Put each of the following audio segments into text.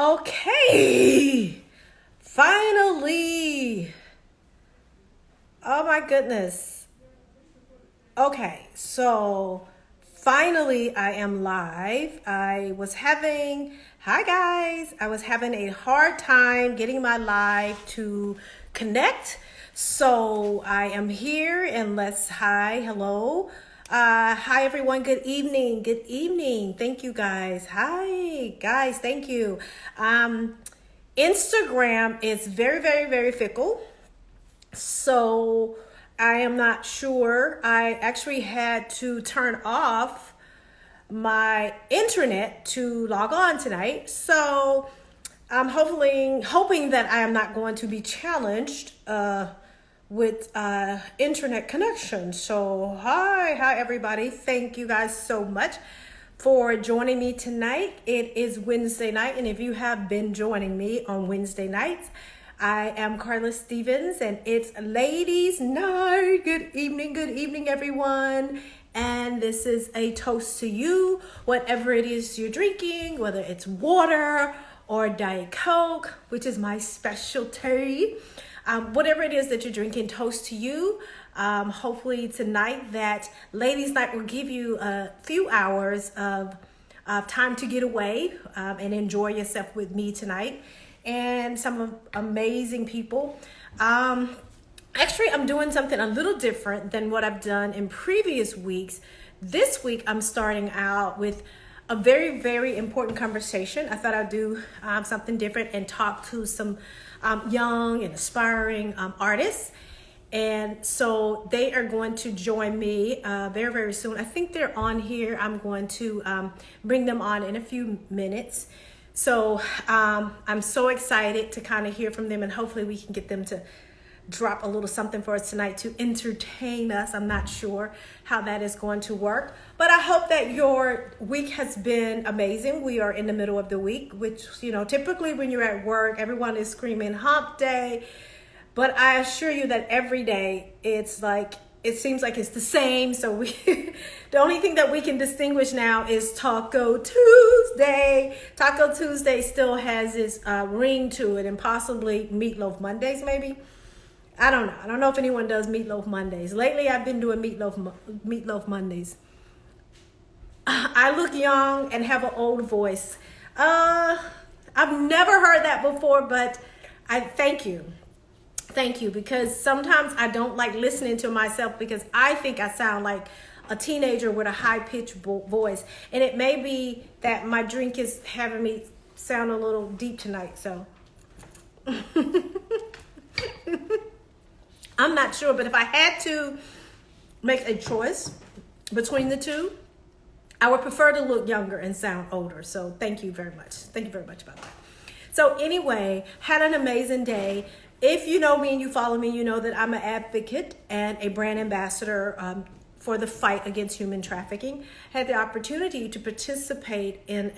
Okay, finally. Oh my goodness. Okay, so finally I am live. Hi guys, I was having a hard time getting my live to connect. So I am here and hello. Hi everyone, good evening, good evening. Thank you guys. Hi guys, thank you. Instagram is very fickle. So I am not sure. I actually had to turn off my internet to log on tonight. So I'm hoping that I am not going to be challenged with internet connection. So hi everybody. Thank you guys so much for joining me tonight. It is Wednesday night, and if you have been joining me on Wednesday nights, I am Carla Stevens, and it's ladies' night. Good evening, everyone. And this is a toast to you, whatever it is you're drinking, whether it's water or Diet Coke, which is my specialty. Whatever it is that you're drinking, toast to you. Hopefully tonight that ladies' night will give you a few hours of time to get away and enjoy yourself with me tonight and some amazing people. Actually, I'm doing something a little different than what I've done in previous weeks. This week, I'm starting out with a very important conversation. I thought I'd do something different and talk to some young and aspiring artists. And so they are going to join me very soon. I think they're on here. I'm going to bring them on in a few minutes. So I'm so excited to kind of hear from them, and hopefully we can get them to drop a little something for us tonight to entertain us. I'm not sure how that is going to work, but I hope that your week has been amazing. We are in the middle of the week, which, typically when you're at work, everyone is screaming hump day, but I assure you that every day it seems like it's the same. So the only thing that we can distinguish now is Taco Tuesday. Taco Tuesday still has its ring to it, and possibly Meatloaf Mondays maybe. I don't know. I don't know if anyone does Meatloaf Mondays. Lately, I've been doing Meatloaf Mondays. I look young and have an old voice. I've never heard that before, but I thank you. Thank you, because sometimes I don't like listening to myself because I think I sound like a teenager with a high-pitched voice. And it may be that my drink is having me sound a little deep tonight, so. I'm not sure, but if I had to make a choice between the two, I would prefer to look younger and sound older. So thank you very much. Thank you very much about that. So anyway, had an amazing day. If you know me and you follow me, you know that I'm an advocate and a brand ambassador for the fight against human trafficking. Had the opportunity to participate in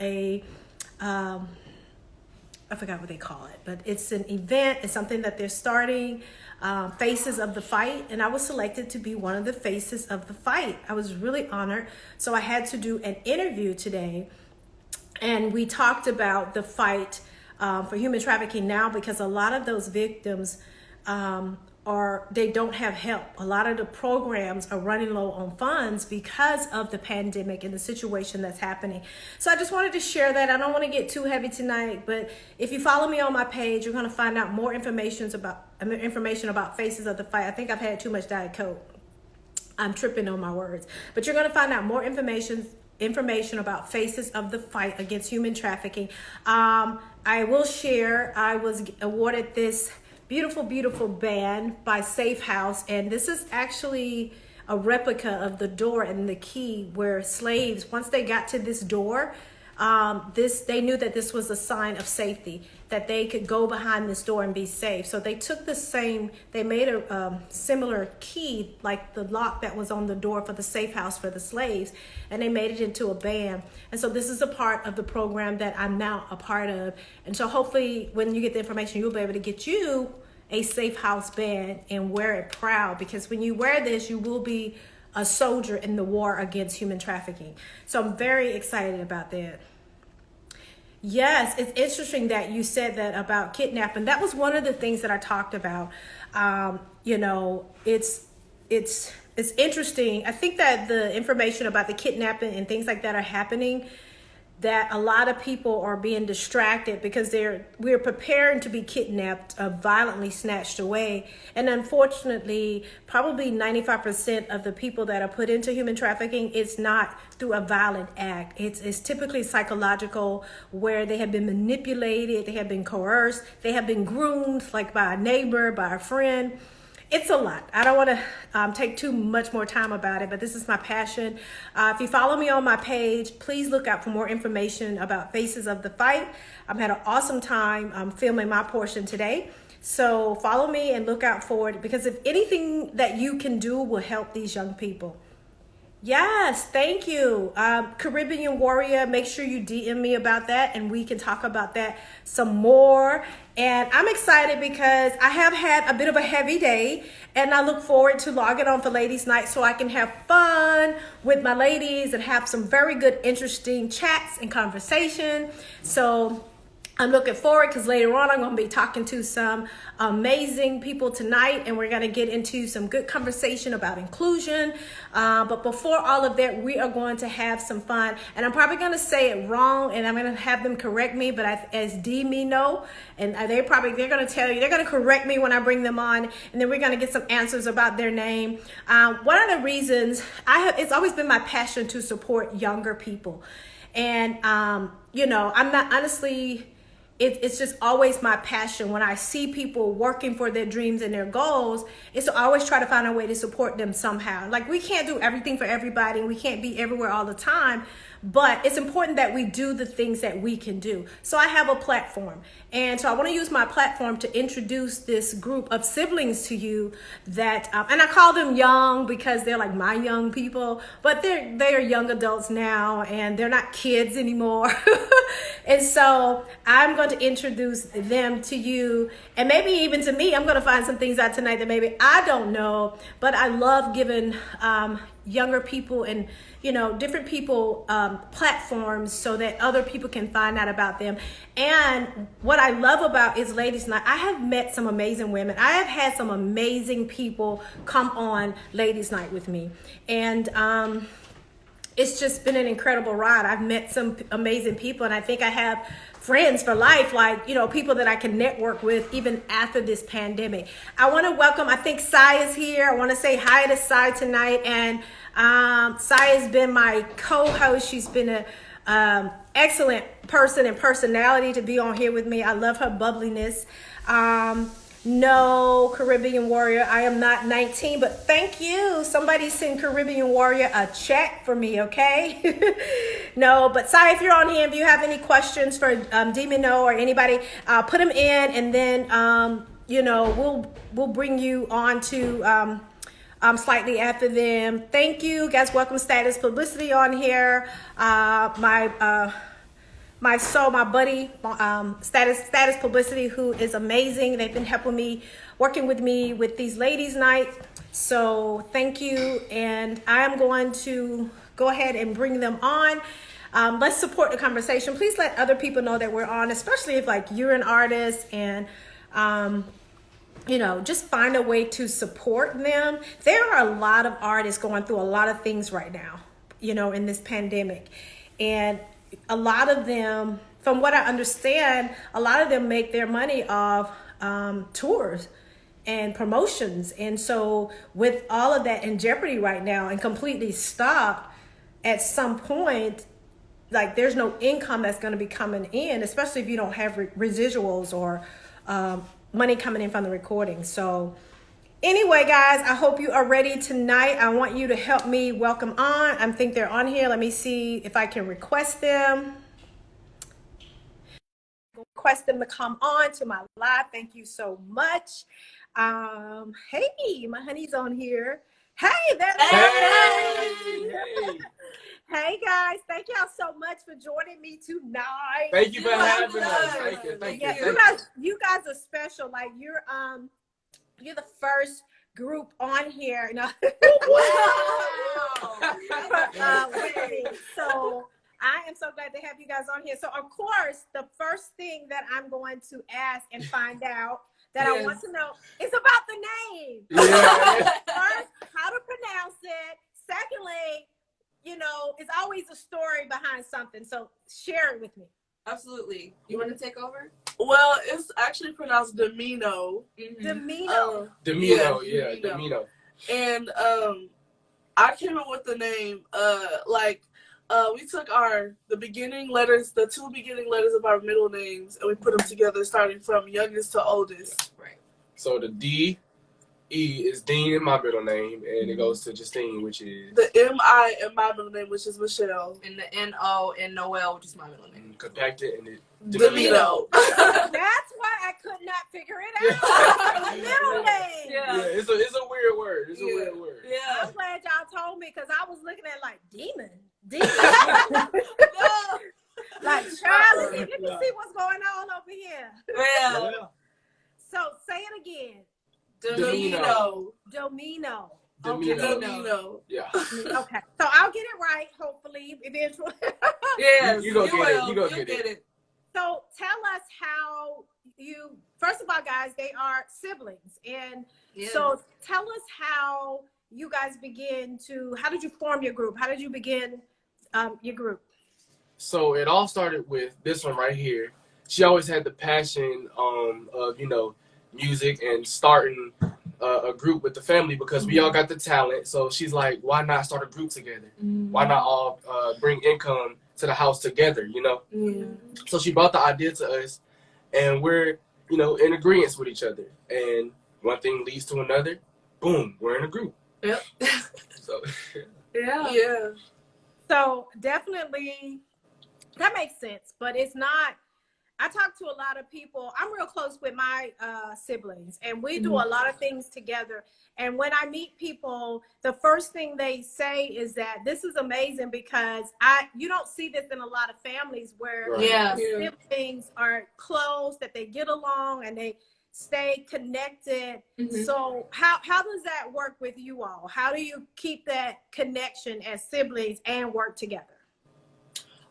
I forgot what they call it, but it's an event. It's something that they're starting, Faces of the Fight. And I was selected to be one of the faces of the fight. I was really honored. So I had to do an interview today. And we talked about the fight for human trafficking now, because a lot of those victims they don't have help. A lot of the programs are running low on funds because of the pandemic and the situation that's happening. So I just wanted to share that. I don't want to get too heavy tonight, but if you follow me on my page, you're going to find out more information about Faces of the Fight. I think I've had too much Diet Coke. I'm tripping on my words, but you're going to find out more information about Faces of the Fight against human trafficking. I will share, I was awarded this beautiful band by Safe House, and this is actually a replica of the door and the key, where slaves, once they got to this door, they knew that this was a sign of safety, that they could go behind this door and be safe. So they took they made a similar key, like the lock that was on the door for the Safe House for the slaves, and they made it into a band. And so this is a part of the program that I'm now a part of. And so hopefully when you get the information, you'll be able to get you a Safe House band and wear it proud, because when you wear this, you will be a soldier in the war against human trafficking. So I'm very excited about that. Yes, it's interesting that you said that about kidnapping. That was one of the things that I talked about. You know, it's interesting. I think that the information about the kidnapping and things like that are happening, that a lot of people are being distracted because we're preparing to be kidnapped, violently snatched away. And unfortunately, probably 95% of the people that are put into human trafficking, it's not through a violent act. It's typically psychological, where they have been manipulated, they have been coerced, they have been groomed, like by a neighbor, by a friend. It's a lot. I don't want to take too much more time about it, but this is my passion. If you follow me on my page, please look out for more information about Faces of the Fight. I've had an awesome time filming my portion today. So follow me and look out for it, because if anything that you can do will help these young people. Yes, thank you. Caribbean Warrior, make sure you DM me about that and we can talk about that some more. And I'm excited because I have had a bit of a heavy day, and I look forward to logging on for Ladies Night so I can have fun with my ladies and have some very good, interesting chats and conversation. So I'm looking forward, because later on I'm going to be talking to some amazing people tonight, and we're going to get into some good conversation about inclusion. But before all of that, we are going to have some fun, and I'm probably going to say it wrong, and I'm going to have them correct me. But as Demino, and they're going to tell you, they're going to correct me when I bring them on, and then we're going to get some answers about their name. One of the reasons it's always been my passion to support younger people, and you know, I'm not honestly. It's just always my passion when I see people working for their dreams and their goals, is to always try to find a way to support them somehow. Like, we can't do everything for everybody, and we can't be everywhere all the time, but it's important that we do the things that we can do. So I have a platform, and so I want to use my platform to introduce this group of siblings to you that, and I call them young because they're like my young people, but they're young adults now, and they're not kids anymore. And so I'm going to introduce them to you, and maybe even to me. I'm going to find some things out tonight that maybe I don't know, but I love giving younger people and, you know, different people platforms so that other people can find out about them. And what I love about is Ladies Night, I have met some amazing women. I have had some amazing people come on Ladies Night with me, and it's just been an incredible ride. I've met some amazing people, and I think I have friends for life, like, you know, people that I can network with even after this pandemic. I want to welcome, I think Sai is here. I want to say hi to Sai tonight. And Sai has been my co-host. She's been an excellent person and personality to be on here with me. I love her bubbliness. No, Caribbean Warrior, I am not 19, but thank you. Somebody send Caribbean Warrior a check for me, okay? No, but Sai, if you're on here, if you have any questions for Demino or anybody, put them in, and then you know, we'll bring you on to slightly after them. Thank you, guys. Welcome Status Publicity on here. My buddy, Status Publicity, who is amazing. They've been helping me, working with me with these Ladies Night. So thank you. And I am going to go ahead and bring them on. Let's support the conversation. Please let other people know that we're on, especially if like you're an artist, and you know, just find a way to support them. There are a lot of artists going through a lot of things right now, you know, in this pandemic. And a lot of them, from what I understand, a lot of them make their money off tours and promotions. And so with all of that in jeopardy right now and completely stopped, at some point, like, there's no income that's going to be coming in, especially if you don't have residuals or money coming in from the recording. So anyway, guys, I hope you are ready tonight. I want you to help me welcome on. I think they're on here. Let me see if I can request them. Request them to come on to my live. Thank you so much. Hey, my honey's on here. Hey, there they are. Hey. Hey, guys. Thank y'all so much for joining me tonight. Thank you for having us. Thank you. You guys are special. Like, you're the first group on here. No. Wow. With me. So I am so glad to have you guys on here. So, of course, the first thing that I'm going to ask and find out that I want to know is about the name. Yeah. First, how to pronounce it. Secondly, you know, it's always a story behind something. So, share it with me. Absolutely. You want to take over? Well, it's actually pronounced Demino. Demino. Demino, yeah, Demino. And I came up with the name we took the beginning letters, the two beginning letters of our middle names, and we put them together starting from youngest to oldest. Right. So the D-E is Dean in my middle name, and it goes to Justine, which is... The M-I in my middle name, which is Michelle. And the N-O in Noel, which is my middle name. Compacted, and it... Demino. That's why I could not figure it out. Middle name. Yeah, it's a weird word. It's a weird word. Yeah. I'm glad y'all told me because I was looking at like demon. Like Charlie, let me see what's going on over here. Yeah. So say it again. Demino. Domino. Demino. Demino. Yeah. Okay. So I'll get it right, hopefully, eventually. Yes, You gonna get it. You gonna get it. So tell us how you, first of all, guys, they are siblings. And so tell us how you guys how did you form your group? How did you begin your group? So it all started with this one right here. She always had the passion of, you know, music and starting a group with the family because we all got the talent. So she's like, why not start a group together? Why not all bring income to the house together, you know? So she brought the idea to us, and we're, you know, in agreement with each other. And one thing leads to another. Boom, we're in a group. Yep. So Yeah. So definitely that makes sense, but it's not. I talk to a lot of people. I'm real close with my siblings, and we do a lot of things together. And when I meet people, the first thing they say is that this is amazing because you don't see this in a lot of families where the siblings are close, that they get along and they stay connected. So how does that work with you all? How do you keep that connection as siblings and work together?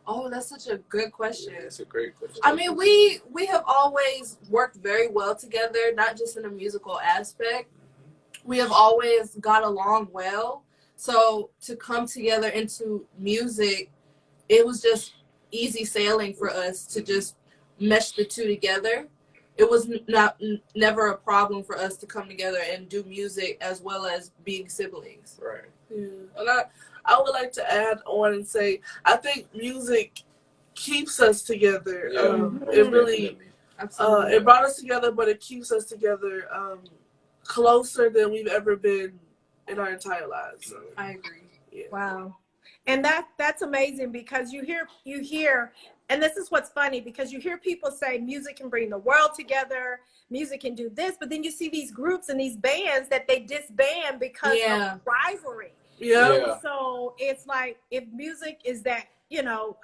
Oh, that's such a good question. Yeah, it's a great question. I mean, we have always worked very well together, not just in a musical aspect. We have always got along well. So to come together into music, it was just easy sailing for us to just mesh the two together. It was never a problem for us to come together and do music as well as being siblings. Right. Yeah. And I would like to add on and say, I think music keeps us together. It really, it brought us together, but it keeps us together closer than we've ever been in our entire lives. So, I agree. Yeah. Wow. And that's amazing because you hear, and this is what's funny because you hear people say music can bring the world together, music can do this, but then you see these groups and these bands that they disband because of rivalry. Yeah. So it's like, if music is that, you know,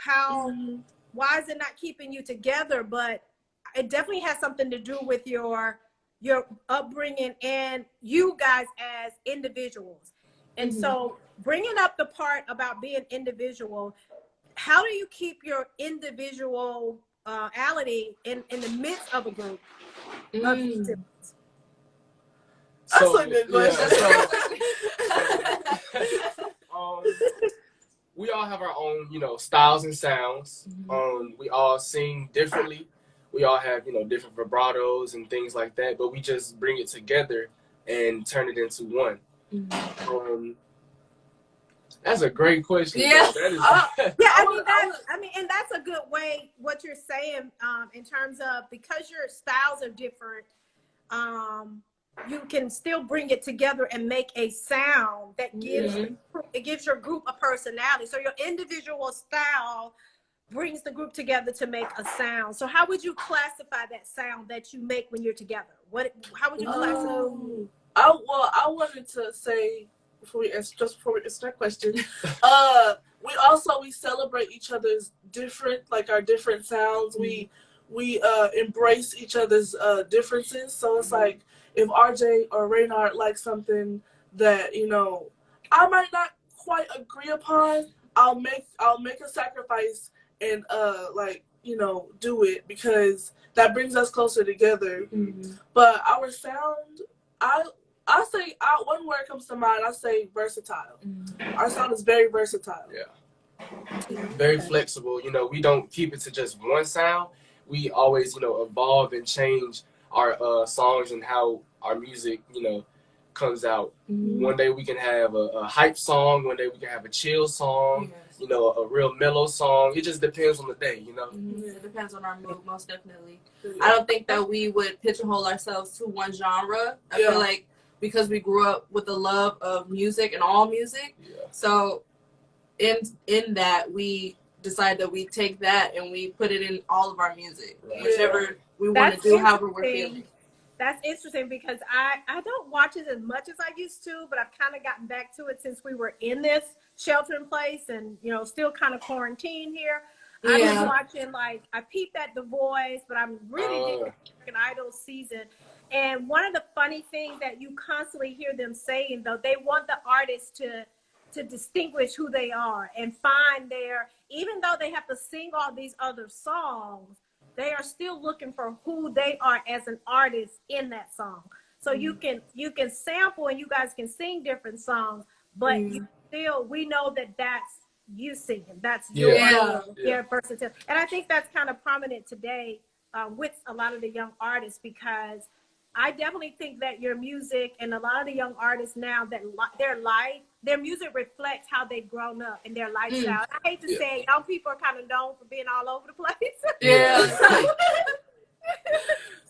why is it not keeping you together? But it definitely has something to do with your upbringing and you guys as individuals. And so bringing up the part about being individual, how do you keep your individuality in the midst of a group of siblings? That's a good question. We all have our own, you know, styles and sounds. We all sing differently. We all have, you know, different vibratos and things like that, but we just bring it together and turn it into one. That's a great question. Yeah. That is, I mean, and that's a good way, what you're saying, in terms of, because your styles are different, you can still bring it together and make a sound that gives your group a personality. So your individual style brings the group together to make a sound. So how would you classify that sound that you make when you're together? How would you classify? I wanted to say before we answer that question, we celebrate each other's our different sounds. We embrace each other's differences. So it's like, if RJ or Reynard like something that, you know, I might not quite agree upon, I'll make a sacrifice and like, you know, do it because that brings us closer together. Mm-hmm. But our sound, I say, one word comes to mind. I say versatile. Mm-hmm. Our sound is very versatile. Yeah. Very flexible. You know, we don't keep it to just one sound. We always, you know, evolve and change our songs and how our music, you know, comes out. Mm-hmm. One day we can have a hype song. One day we can have a chill song. Yes. You know, a real mellow song. It just depends on the day, you know. Mm-hmm. It depends on our mood, most definitely. Yeah. I don't think that we would pigeonhole ourselves to one genre. I feel like because we grew up with the love of music and all music, so in that we decide that we take that and we put it in all of our music, whichever we want to do, however we're feeling. That's interesting because I don't watch it as much as I used to, but I've kind of gotten back to it since we were in this shelter in place and, you know, still kind of quarantined here. I've been watching, like, I peeped at The Voice, but I'm really digging American Idol season. And one of the funny things that you constantly hear them saying, though, they want the artists to distinguish who they are and find even though they have to sing all these other songs, they are still looking for who they are as an artist in that song. So you can sample and you guys can sing different songs, but we know that that's you singing. That's your versatility. And I think that's kind of prominent today with a lot of the young artists, because I definitely think that your music and a lot of the young artists now, that their music reflects how they've grown up and their lifestyle. I hate to say young people are kind of known for being all over the place.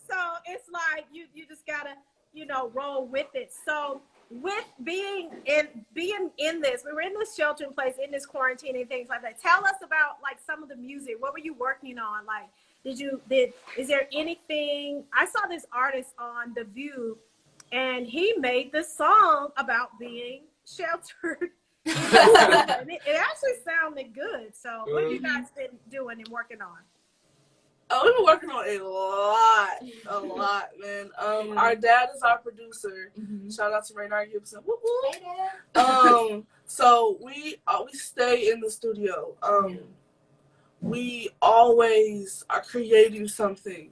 So it's like you just gotta, you know, roll with it. So with being in this, we were in this shelter in place, in this quarantine and things like that. Tell us about, like, some of the music. What were you working on? Like, is there anything? I saw this artist on The View, and he made this song about being sheltered. And it actually sounded good. So what have you guys been doing and working on? Oh, we've been working on a lot, man. Our dad is our producer. Mm-hmm. Shout out to Raynard Gibson. Whoop, whoop. Hey, Dad. So we stay in the studio. We always are creating something.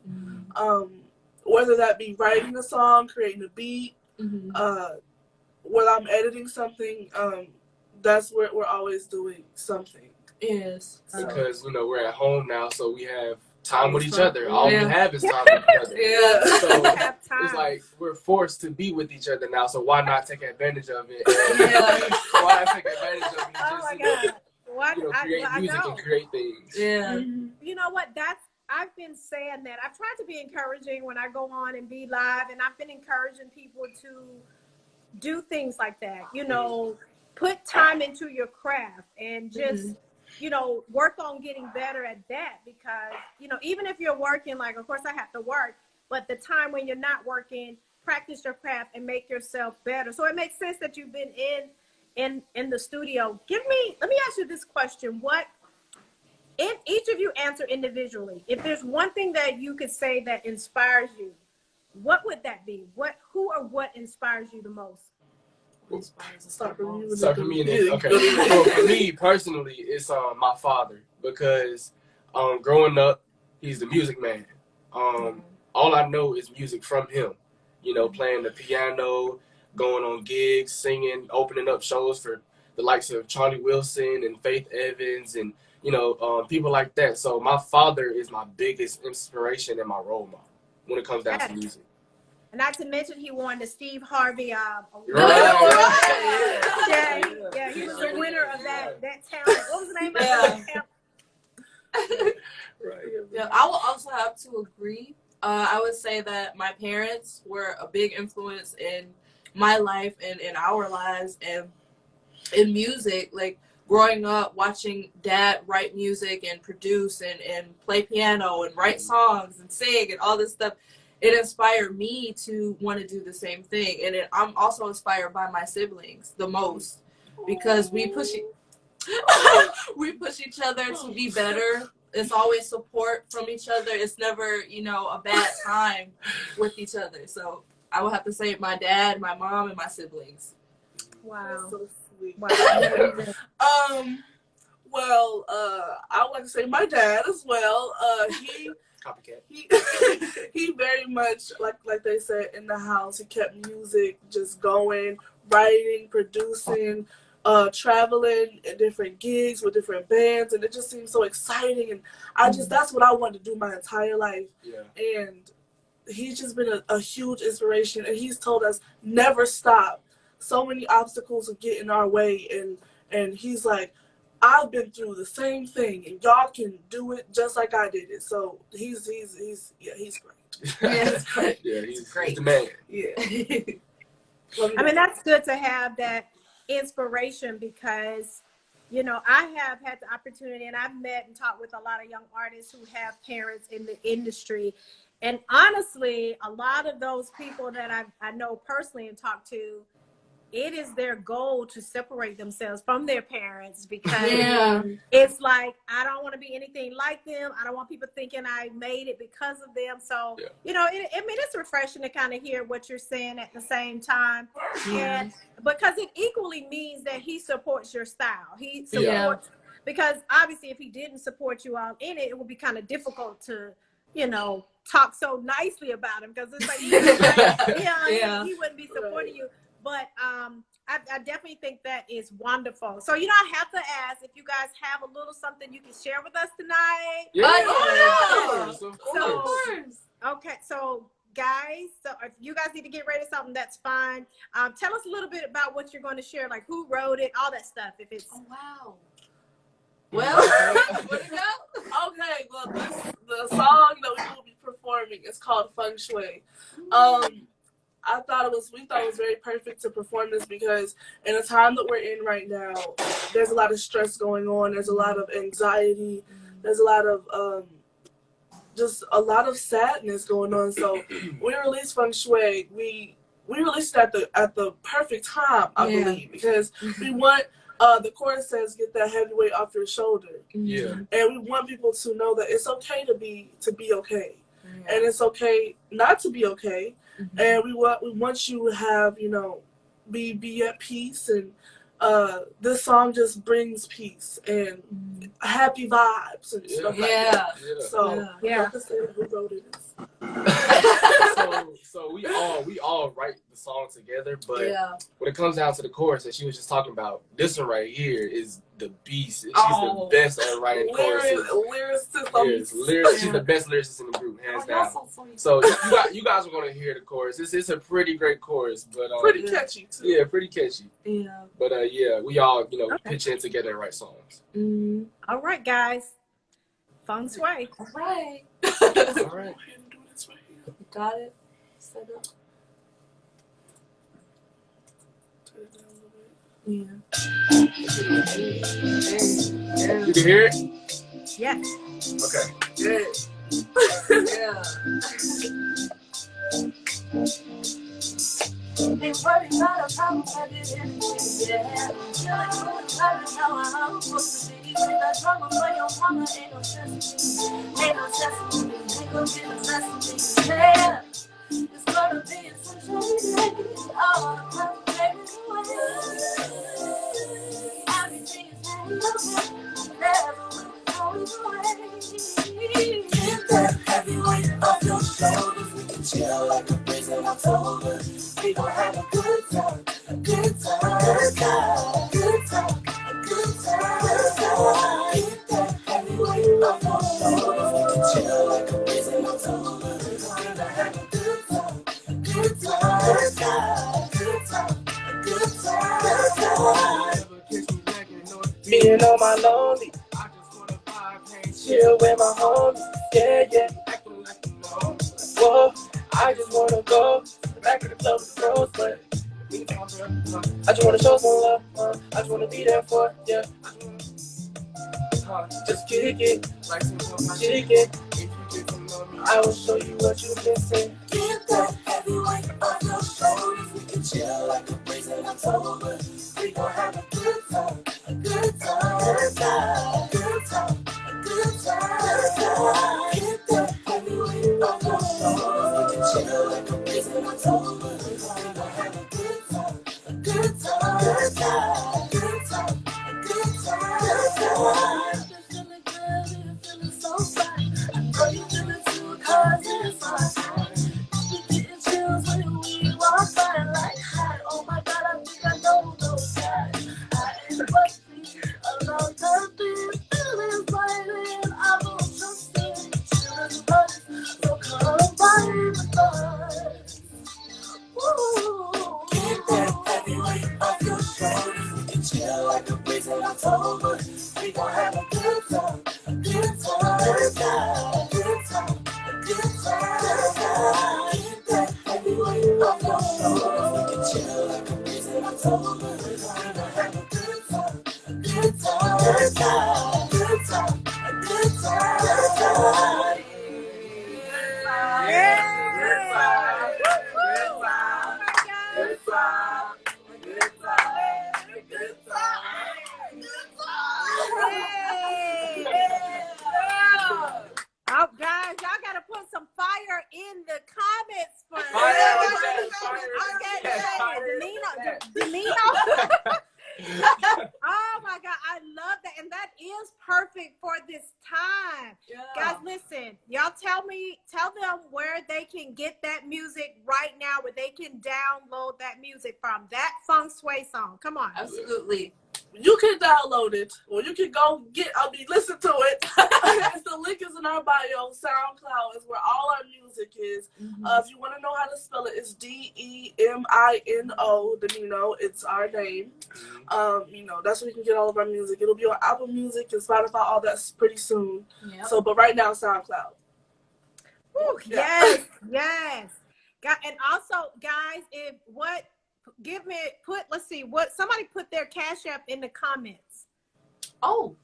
Whether that be writing a song, creating a beat, whether I'm editing something, that's where we're always doing something. Yes. Because, you know, we're at home now, so we have time with each other. All we have is time with each other. So it's like we're forced to be with each other now, so why not take advantage of it? Why not take advantage of it and just create music and create things? You know what? I've been saying that. I've tried to be encouraging when I go on and be live, and I've been encouraging people to do things like that. You know, put time into your craft and just you know, work on getting better at that, because, you know, even if you're working, like, of course I have to work, but the time when you're not working, practice your craft and make yourself better. So it makes sense that you've been in the studio. Let me ask you this question. If each of you answer individually, if there's one thing that you could say that inspires you, what would that be? Who or what inspires you the most? Start for me and then, okay. Well, for me personally, it's my father, because growing up, he's the music man. All I know is music from him. You know, playing the piano, going on gigs, singing, opening up shows for the likes of Charlie Wilson and Faith Evans and, you know, people like that. So my father is my biggest inspiration and my role model when it comes down to music. Not to mention, he won the Steve Harvey award. Yeah, he was the winner of that talent. What was the name of that talent? Yeah, I will also have to agree. I would say that my parents were a big influence in my life and in our lives and in music. Like, growing up, watching Dad write music and produce and play piano and write songs and sing and all this stuff. It inspired me to want to do the same thing. And I'm also inspired by my siblings the most, because we push each other to be better. It's always support from each other. It's never, you know, a bad time with each other. So I would have to say my dad, my mom, and my siblings. Wow. That's so sweet. Wow. Well, I want to say my dad as well. Copycat. He he very much like they said in the house. He kept music just going, writing, producing, traveling at different gigs with different bands, and it just seems so exciting. And that's what I wanted to do my entire life. Yeah. And he's just been a huge inspiration, and he's told us never stop. So many obstacles will get in our way, and he's like, I've been through the same thing, and y'all can do it just like I did it. So he's great. Yeah, he's great. Yeah, he's great. He's the man. Yeah. I mean, that's good to have that inspiration because, you know, I have had the opportunity and I've met and talked with a lot of young artists who have parents in the industry. And honestly, a lot of those people that I know personally and talk to, it is their goal to separate themselves from their parents because it's like, I don't want to be anything like them. I don't want people thinking I made it because of them. So, you know, I mean, it's refreshing to kind of hear what you're saying at the same time. And because it equally means that he supports your style. He supports, because obviously if he didn't support you all in it, it would be kind of difficult to, you know, talk so nicely about him because it's like, he wouldn't be supporting you. But I definitely think that is wonderful. So, you know, I have to ask if you guys have a little something you can share with us tonight. Of course. Okay, so guys, so if you guys need to get ready to something, that's fine. Tell us a little bit about what you're going to share, like who wrote it, all that stuff. If it's Well, where'd it go? Okay, well, the song that we will be performing is called Feng Shui. We thought it was very perfect to perform this because in a time that we're in right now, there's a lot of stress going on. There's a lot of anxiety. There's a lot of just a lot of sadness going on. So we released Feng Shui. We released it at the perfect time, I believe, because we want the chorus says get that heavy weight off your shoulder. Yeah. And we want people to know that it's okay to be okay. And it's okay not to be okay. And we want you to have, you know, be at peace, and this song just brings peace and happy vibes and stuff like that. So like I said, who wrote it? So we all write the song together, but when it comes down to the chorus that she was just talking about, this one right here is the beast. She's the best at writing choruses. She's the best lyricist in the group, hands down. So you guys are gonna hear the chorus. It's a pretty great chorus, but pretty catchy too. Yeah, pretty catchy. Yeah. But we all pitch in together and write songs. All right, guys. Feng Shui. All right. All right. Got it. Set up. Yeah. You can hear it? Yes. Okay. Yeah. They worry about a problem I did anything, yeah. I don't know how I'm supposed to be. With that drama for your mama, ain't no stress to me. Ain't no stress to me. Ain't gonna be the best of me, yeah. It's gonna be a situation. Oh, I'm fading away. Everything is okay. Never always away. Get that heavy weight off your shoulders. We can chill like a breeze in October. We gon' have a good time, a good time, good time, good time, a good time, good time. Get that heavy weight off your shoulders. We can chill like a breeze in October. We gon' have a good time, a good time, good time, good time, a good time, good time. Being on my lonely, I just wanna vibe, chill with my homies, yeah. Acting like you know, whoa, I just wanna go to the back of the club with the girls, but I just wanna show some love, I just wanna be there for, yeah. Just kick it, like some chicken. If you get to know me, I will show you what you're missing. Get that heavy weight off your shoulders. We can chill like a breeze in October. We gon' have a good time, a good time, good time, good time, a good time, good time. Get that heavy weight off your shoulders. We can chill like a breeze in October. We gon' have a good time, a good time, good time, good time, a good time, good time. Oh, guys, y'all gotta put some fire in the comments for I'm getting Demino. Oh my God, I love that, and that is perfect for this time. Yeah. Guys, listen, y'all tell them where they can get that music right now, where they can download that music from. That Feng Shui song. Come on. Absolutely. You can download it, or you can go listen to it. The link is in our bio. SoundCloud is where all our music is. If you want to know how to spell it, it's Demino. Demino. It's our name. That's where you can get all of our music. It'll be on Apple Music and Spotify, all that's pretty soon. Yep. So, but right now, SoundCloud. Woo, Yeah. yes. And also, guys, somebody put their Cash App in the comments. Oh,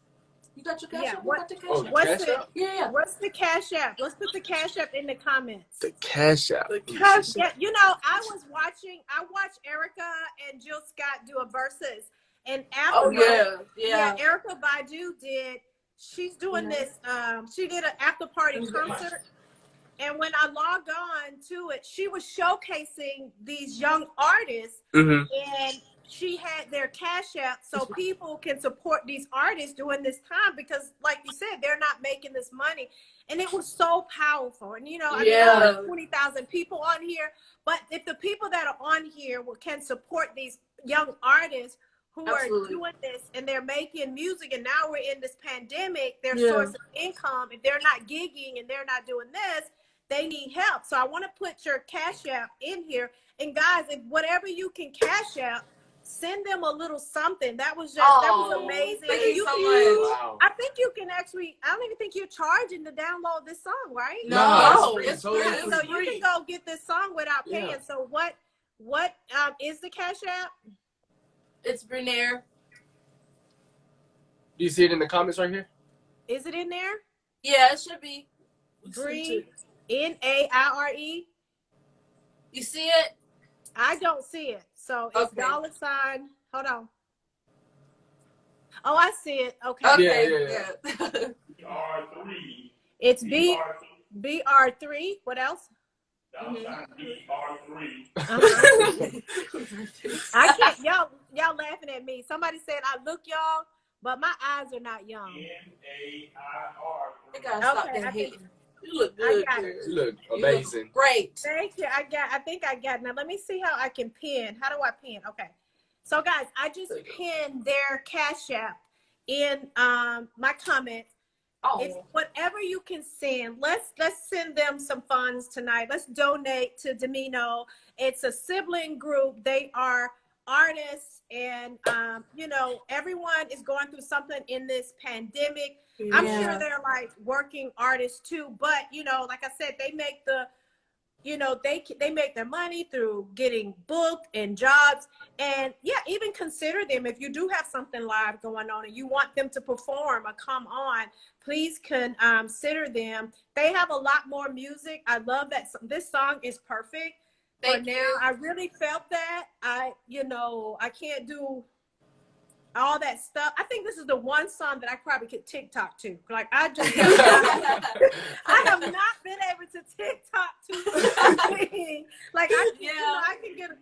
you got your Cash Yeah, App? what- You got the Cash Oh, App? What's Cash App? Yeah. What's the Cash App? Let's put the Cash App in the comments. The Cash App. The Cash App. Yeah, I watched Erica and Jill Scott do a versus, and Oh, afterwards, Yeah. Erica Badu she's doing this, she did an after party concert, and when I logged on to it, she was showcasing these young artists, Mm-hmm. and she had their Cash App so people can support these artists during this time, because like you said, they're not making this money. And it was so powerful. And there are 20,000 people on here, but if the people that are on here can support these young artists who Absolutely. are doing this, and they're making music, and now we're in this pandemic, their Yeah. source of income, if they're not gigging and they're not doing this, they need help. So I want to put your Cash App in here. And guys, if whatever you can Cash App, send them a little something. That was amazing. Thank And you so much. Wow. I think you can actually, I don't even think you're charging to download this song, right? No, it's free. free. So you can go get this song without paying. Yeah. So what is the Cash App? It's Brinair. Do you see it in the comments right here? Is it in there? Yeah, it should be. Bree, Naire. You see it? I don't see it. So it's Okay. $. Hold on. Oh, I see it. Okay. Okay. Yeah. BR3. It's BR3. What else? $BR3. I can't. Y'all laughing at me. Somebody said I look young, but my eyes are not young. NAIR. You gotta stop Okay, that I think- hating. You look I good. got girl. You look You look amazing. great. Thank you. I think I got it. Now let me see how I can pin. How do I pin? Okay. So guys, I just There you go. pinned their Cash App in my comments. It's Oh, whatever you can send. Let's send them some funds tonight. Let's donate to Demino. It's a sibling group. They are artists, and everyone is going through something in this pandemic. I'm Yeah. sure they're like working artists too, but like I said, they make they make their money through getting booked and jobs. And even consider them if you do have something live going on and you want them to perform or come on. Please consider them. They have a lot more music. I love that this song is perfect for Thank now. you. I really felt that. I can't do all that stuff. I think this is the one song that I probably could TikTok to. Like I have not been able to TikTok to anything. Like I can get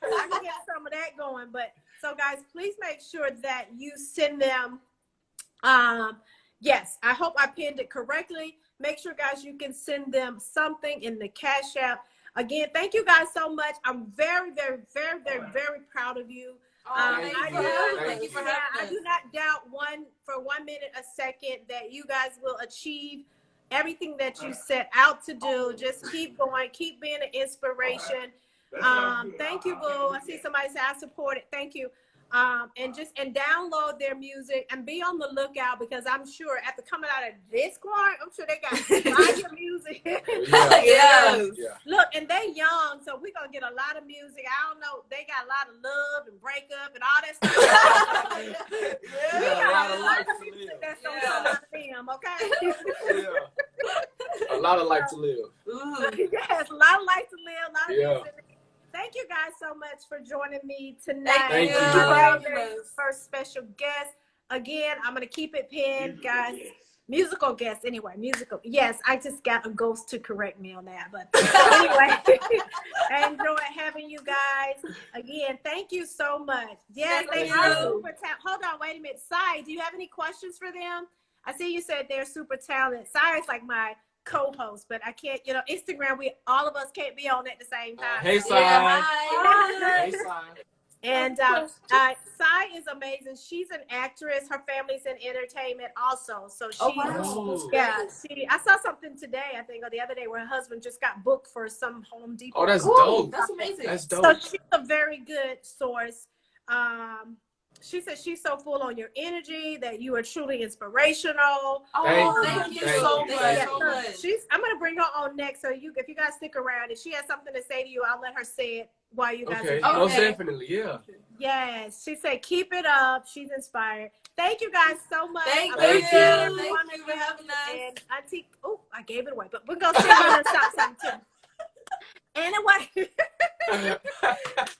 I can get some of that going. But so guys, please make sure that you send them. Yes, I hope I pinned it correctly. Make sure, guys, you can send them something in the Cash App. Again, thank you guys so much. I'm very, very, very, very, very proud of you. Thank you for having I us. do not doubt for 1 minute, a second, that you guys will achieve everything that you set out to do. Just keep going, keep being an inspiration. Thank you, Boo. I see somebody say I support it. Thank you. And download their music and be on the lookout, because I'm sure after coming out of this choir, I'm sure they got fire music. Yes. Yeah. Look, and they young, so we're gonna get a lot of music. I don't know, they got a lot of love and breakup and all that stuff. You We got a got lot a of lot life of to music live. that's gonna come out of them, okay? Yeah. A lot of life to live. Yes, a lot of life to live, a lot of Yeah. music. Thank you guys so much for joining me tonight. Thank you. Our very first special guest. Again, I'm gonna keep it pinned, guys. Musical guest, anyway. Musical. Yes, I just got a ghost to correct me on that. But anyway, I enjoyed having you guys. Again, thank you so much. Yes, they are super talented. Hold on, wait a minute. Sai, do you have any questions for them? I see you said they're super talented. Sai is like my co-host, but I can't, Instagram, all of us can't be on at the same time. Hey, so. Sai. Hi. Hey, Sai. And Sai is amazing. She's an actress. Her family's in entertainment also. So she, I saw something today, I think, or the other day, where her husband just got booked for some Home Depot. Oh, that's dope. That's amazing. That's So dope. she's a very good source. She said she's so full on your energy, that you are truly inspirational. Thank you so much. I'm gonna bring her on next. So if you guys stick around, if she has something to say to you, I'll let her say it while you guys Okay, are most definitely, yeah. Yes, she said keep it up. She's inspired. Thank you guys so much. Thank you. Thank you. Thank you for having us. And Auntie, I gave it away, but we're gonna sing on the stop sign too. Anyway,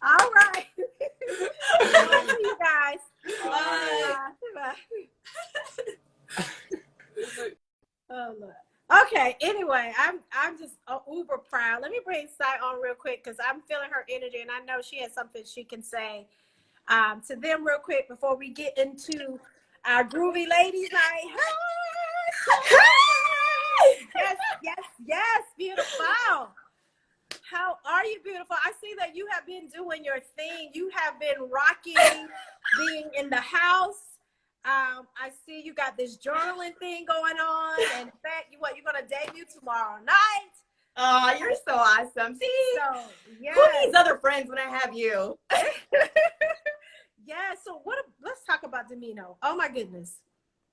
all right. See you guys. Bye. Oh Lord. Okay. Anyway, I'm just uber proud. Let me bring Sai on real quick, because I'm feeling her energy, and I know she has something she can say to them real quick before we get into our groovy ladies night. Yes, beautiful. How are you, beautiful? I see that you have been doing your thing. You have been rocking being in the house. I see you got this journaling thing going on. And in fact, you're going to debut tomorrow night. Oh, you're so awesome. See, So, yeah. who needs other friends when I have you? Yeah, so let's talk about Demino. Oh my goodness.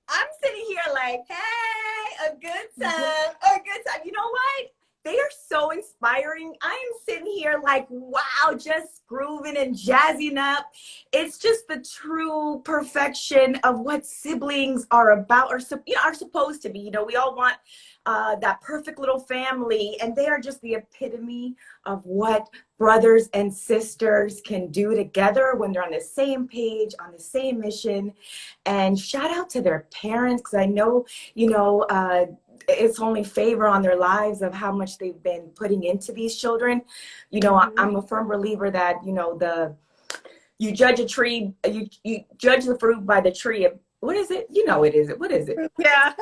I'm sitting here like, hey, a good time. You know what? They are so inspiring. I am sitting here like, wow, just grooving and jazzing up. It's just the true perfection of what siblings are about, or are supposed to be. We all want that perfect little family, and they are just the epitome of what brothers and sisters can do together when they're on the same page, on the same mission. And shout out to their parents, because I know, it's only favor on their lives of how much they've been putting into these children. I'm a firm believer that, you judge a tree, you judge the fruit by the tree. What is it? What is it? Yeah.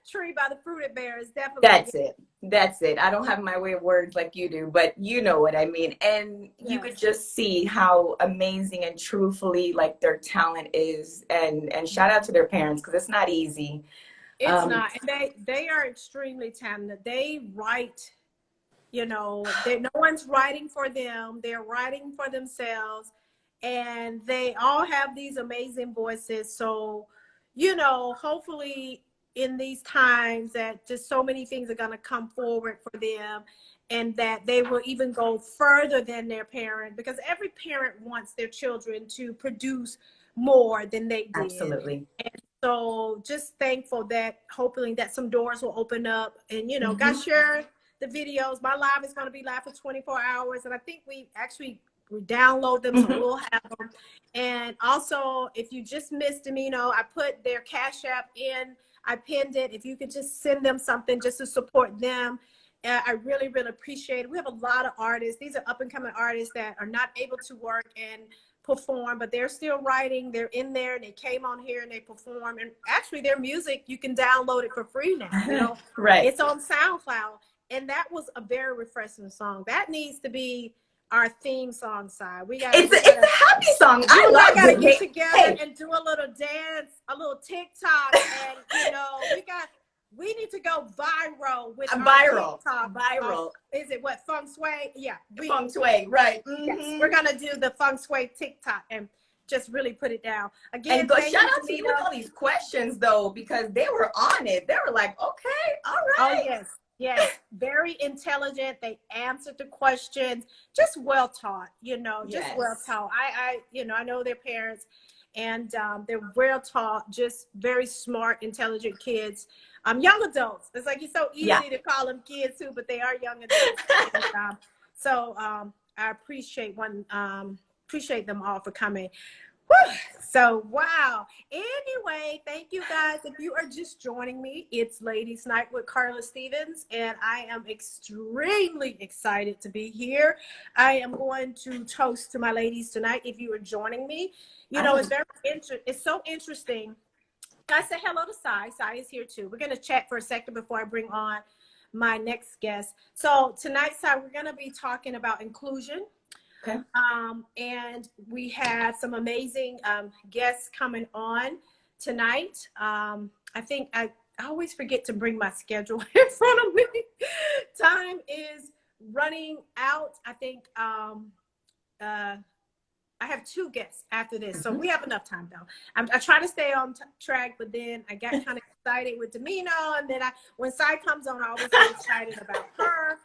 Tree by the fruit it bears, definitely. That's it. I don't have my way of words like you do, but you know what I mean. And you could just see how amazing and truthfully like their talent is. And shout out to their parents, because it's not easy. It's not. And they are extremely talented. They write, no one's writing for them. They're writing for themselves. And they all have these amazing voices. So, hopefully in these times that just so many things are going to come forward for them, and that they will even go further than their parent, because every parent wants their children to produce more than they did. Absolutely. And so just thankful that hopefully that some doors will open up, and, guys, share the videos. My live is going to be live for 24 hours. And I think we download them, so we'll have them. And also, if you just missed Demino, I put their Cash App in. I pinned it. If you could just send them something just to support them, I really, really appreciate it. We have a lot of artists. These are up-and-coming artists that are not able to work and perform, but they're still writing. They're in there, and they came on here and they perform. And actually, their music, you can download it for free now. Right. It's on SoundCloud. And that was a very refreshing song. That needs to be our theme song side. It's a happy song. I love gotta it. get together and do a little dance, a little TikTok, and we need to go viral with viral. TikTok. Viral. Is it what, feng shui? Yeah, feng shui, right? Yes, we're gonna do the feng shui TikTok, and just really put it down. Again, And go thank shout you, out to you Demino. with all these questions though, because they were on it. They were like, okay, all Oh right. yes, yes, very intelligent. They answered the questions, just well taught. Just well Yes. taught. I know their parents, and they're well taught. Just very smart, intelligent kids. Young adults. It's like it's so easy Yeah. to call them kids too, but they are young adults. And, I appreciate them all for coming. Whew. So, wow. Anyway, thank you guys. If you are just joining me, it's Ladies Night with Carla Stevens, and I am extremely excited to be here. I am going to toast to my ladies tonight. If you are joining me, it's so interesting. I say hello to Sai. Sai is here too. We're going to chat for a second before I bring on my next guest. So tonight, Sai, we're going to be talking about inclusion. Okay. And we have some amazing guests coming on tonight. I think I always forget to bring my schedule in front of me. Time is running out. I think I have 2 guests after this, so we have enough time though. I try to stay on track, but then I got kind of excited with Demino, and then when Sai comes on, I always get excited about her.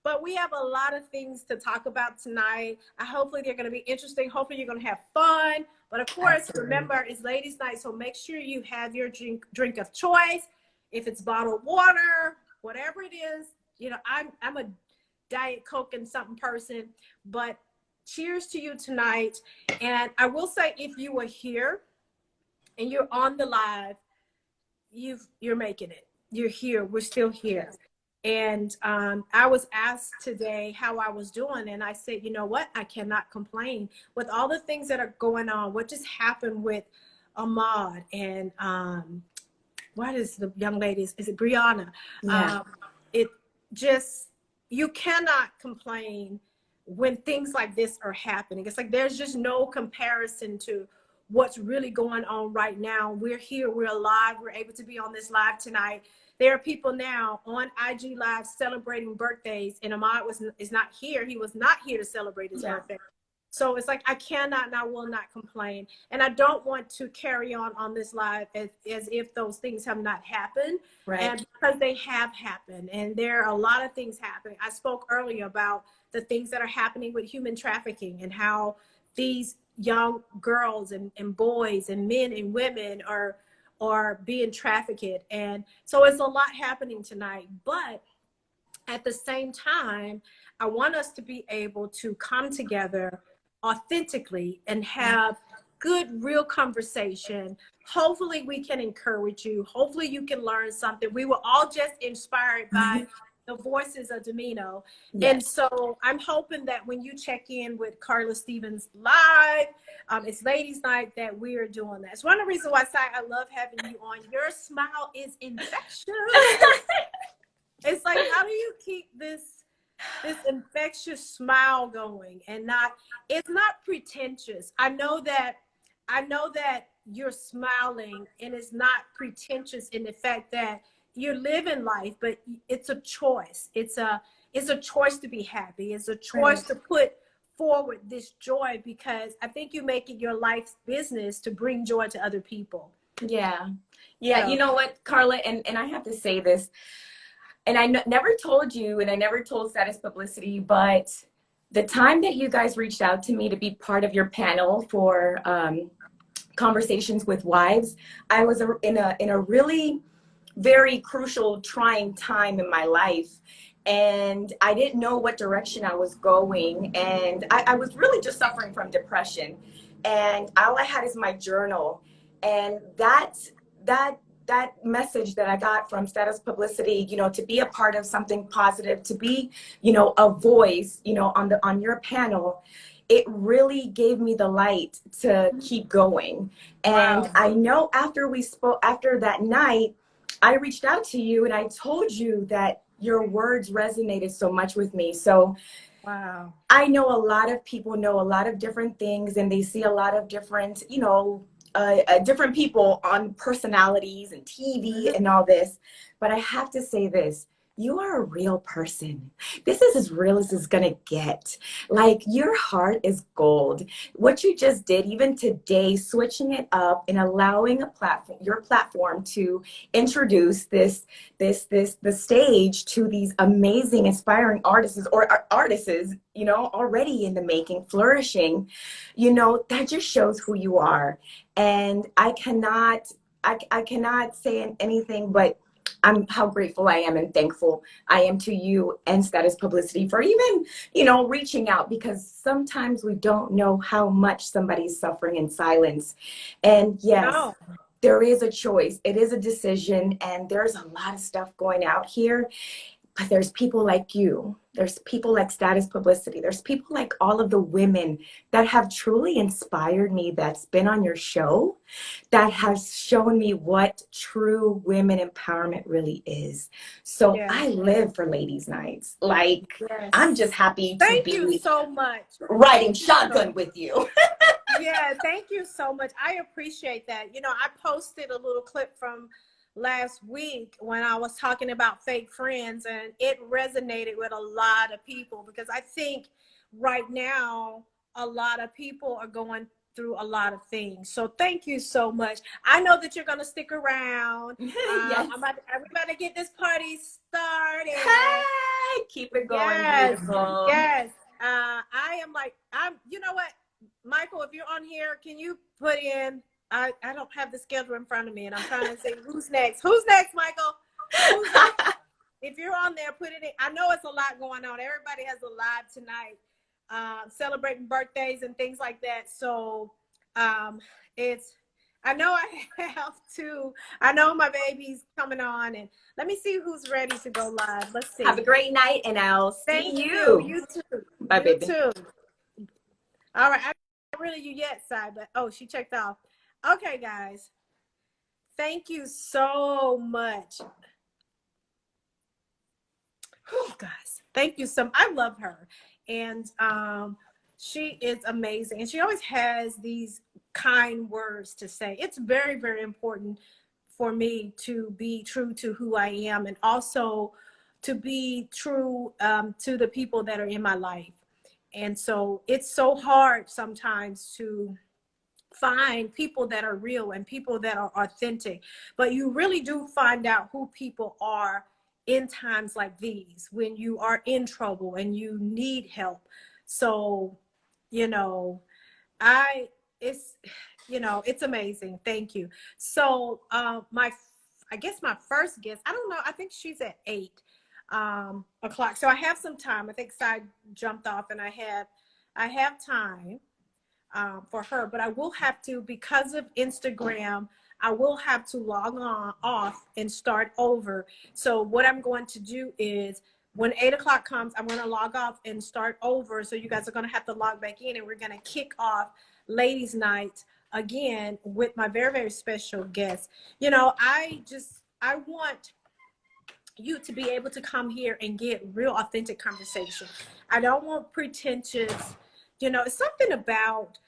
But we have a lot of things to talk about tonight. Hopefully they're going to be interesting. Hopefully you're going to have fun. But of course, Absolutely. Remember, it's ladies' night, so make sure you have your drink of choice. If it's bottled water, whatever it is, I'm a Diet Coke and something person, but cheers to you tonight. And I will say, if you are here and you're on the live, you're making it. You're here. We're still here. And I was asked today how I was doing, and I said, you know what? I cannot complain with all the things that are going on. What just happened with Ahmad and what is the young lady? Is it Brianna? Yeah. You cannot complain when things like this are happening. It's like there's just no comparison to what's really going on right now. We're here, we're alive, we're able to be on this live tonight. There are people now on IG Live celebrating birthdays, and Ahmad is not here. He was not here to celebrate his birthday. So it's like I cannot and I will not complain. And I don't want to carry on this live as if those things have not happened. Right. And because they have happened, and there are a lot of things happening. I spoke earlier about the things that are happening with human trafficking and how these young girls and boys and men and women are being trafficked. And so it's a lot happening tonight. But at the same time, I want us to be able to come together authentically and have good, real conversation. Hopefully we can encourage you. Hopefully you can learn something. We were all just inspired by the voices of Demino. Yes. And so I'm hoping that when you check in with Carla Stevens live, it's ladies' night, that we are doing that. It's one of the reasons why I love having you on. Your smile is infectious. It's like, how do you keep this infectious smile going and it's not pretentious. I know that you're smiling, and it's not pretentious in the fact that you're living life, but it's a choice. It's a choice to be happy. It's a choice to put forward this joy, because I think you make it your life's business to bring joy to other people. Yeah. You know what, Carla, and I have to say this, and I never told you, and I never told Status Publicity, but the time that you guys reached out to me to be part of your panel for Conversations with Wives, I was in a really very crucial, trying time in my life. And I didn't know what direction I was going. And I was really just suffering from depression. And all I had is my journal. And that message that I got from Status Publicity, to be a part of something positive, to be, a voice, on your panel, it really gave me the light to keep going. And wow. I know after that night, I reached out to you and I told you that your words resonated so much with me. So wow. I know a lot of people know a lot of different things, and they see a lot of different, different people on personalities and TV and all this. But I have to say this, you are a real person. This is as real as it's gonna get. Like, your heart is gold. What you just did, even today, switching it up and allowing a platform, your platform, to introduce the stage to these amazing, inspiring artists, or artists, you know, already in the making, flourishing, you know, that just shows who you are. And I cannot say anything but how grateful I am and thankful I am to you and Status Publicity for even, you know, reaching out, because sometimes we don't know how much somebody's suffering in silence. And yes, No. there is a choice. It is a decision, and there's a lot of stuff going out here. But there's people like you. There's people like Status Publicity. There's people like all of the women that have truly inspired me, that's been on your show, that has shown me what true women empowerment really is. So Yeah. I live for ladies' nights. Like, Yes. I'm just happy to Thank be you so much. riding shotgun with you. Yeah, thank you so much. I appreciate that. You know, I posted a little clip from last week when I was talking about fake friends, and it resonated with a lot of people, because I think right now a lot of people are going through a lot of things. So thank you so much. I know that you're going to stick around. Yes. We're about to get this party started. Hey, keep it going, Yes, beautiful. yes. You know what, Michael, if you're on here, can you put in, I don't have the schedule in front of me, and I'm trying to say who's next. Who's next, Michael? Who's next? If you're on there, put it in. I know it's a lot going on. Everybody has a live tonight, celebrating birthdays and things like that. So I know I have to. I know my baby's coming on, and let me see who's ready to go live. Let's see. Have a great night, and I'll see Thank you. You too. Bye, You baby. too. All right. I not really you yet, Sai, but she checked off. Okay, guys. Thank you so much. Whew, guys, thank you so. I love her, and she is amazing, and she always has these kind words to say. It's very, very important for me to be true to who I am, and also to be true to the people that are in my life. And so it's so hard sometimes to find people that are real and people that are authentic, but you really do find out who people are in times like these, when you are in trouble and you need help. So, you know, it's, it's amazing. Thank you. So, I guess my first guest, I don't know, I think she's at 8 o'clock. So I have some time. I think Sai jumped off, and I have time for her, but I will have to, because of Instagram, I will have to log off and start over. So what I'm going to do is, when 8 o'clock comes, I'm going to log off and start over. So you guys are going to have to log back in, and we're going to kick off Ladies Night again with my very, very special guest. You know, I want you to be able to come here and get real authentic conversation. I don't want pretentious, it's something about,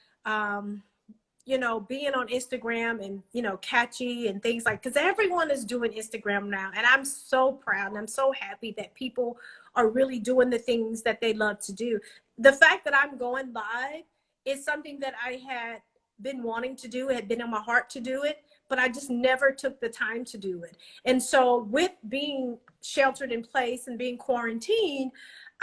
being on Instagram and, catchy and things like, because everyone is doing Instagram now. And I'm so proud and I'm so happy that people are really doing the things that they love to do. The fact that I'm going live is something that I had been wanting to do. It had been in my heart to do it, but I just never took the time to do it. And so with being sheltered in place and being quarantined,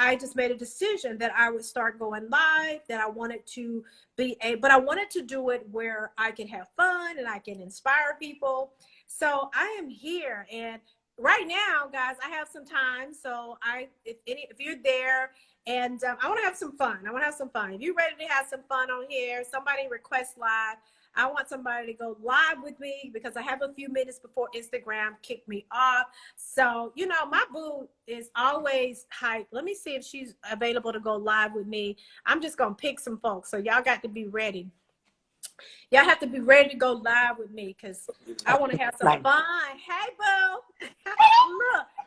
I just made a decision that I would start going live, that I wanted to but I wanted to do it where I can have fun and I can inspire people. So I am here, and right now, guys, I have some time. So if you're there, and I want to have some fun. If you're ready to have some fun on here, somebody request live. I want somebody to go live with me, because I have a few minutes before Instagram kick me off. So, my boo is always hyped. Let me see if she's available to go live with me. I'm just going to pick some folks. So y'all got to be ready. Y'all have to be ready to go live with me, because I want to have some fun. Hey, boo.